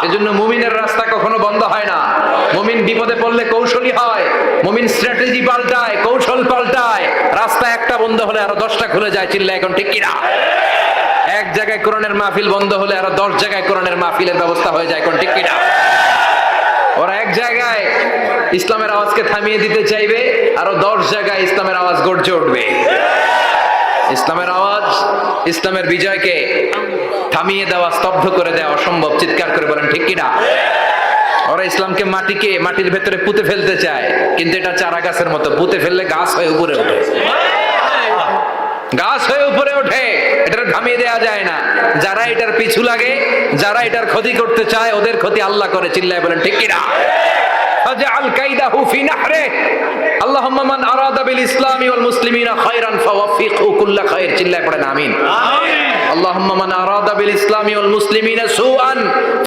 এজন্য মুমিনের রাস্তা কখনো বন্ধ হয় না। মুমিন বিপদে পড়লে কৌশলী হয়, মুমিন স্ট্র্যাটেজি পাল্টায়, কৌশল পাল্টায়। রাস্তা একটা বন্ধ হলে আরো 10টা খুলে যায়। চিল্লা এখন ঠিক কিনা? এক জায়গায় কোরআনের মাহফিল বন্ধ হলে আরো 10 জায়গায় কোরআনের মাহফিলের ব্যবস্থা হয়ে যায়। এখন ঠিক কিনা? ওরা এক জায়গায় ইসলামের আওয়াজকে থামিয়ে দিতে চাইবে, আরো 10 জায়গায় ইসলামের আওয়াজ গর্জে উঠবে। ইসলামের আওয়াজ, ইসলামের বিজয়কে থামিয়ে দেওয়া, স্তব্ধ করে দেওয়া অসম্ভব। চিৎকার করে বলেন ঠিক কিনা? ওরা ইসলামকে মাটির ভেতরে পুঁতে ফেলতে চায়, কিন্তু এটা চারা গাছের মতো, পুঁতে ফেললে গাছ হয়ে উপরে ওঠে, গাছ হয়ে উপরে ওঠে। এটা থামিয়ে দেওয়া যায় না। যারা এটার পিছু লাগে, যারা এটার ক্ষতি করতে চায়, ওদের ক্ষতি আল্লাহ করে। চিল্লায় বলেন ঠিক কিনা? ফাজআল কাইদাহু ফি নাহরে। আল্লাহুম্মা মান আরাদা বিল ইসলামি ওয়াল মুসলিমিনা খায়রান ফাওয়াফিকহু কুল্লা খায়র। চিল্লায় পড়েন আমিন। আল্লাহুম্মা মান আরাদা বিল ইসলামি ওয়াল মুসলিমিনা সুআন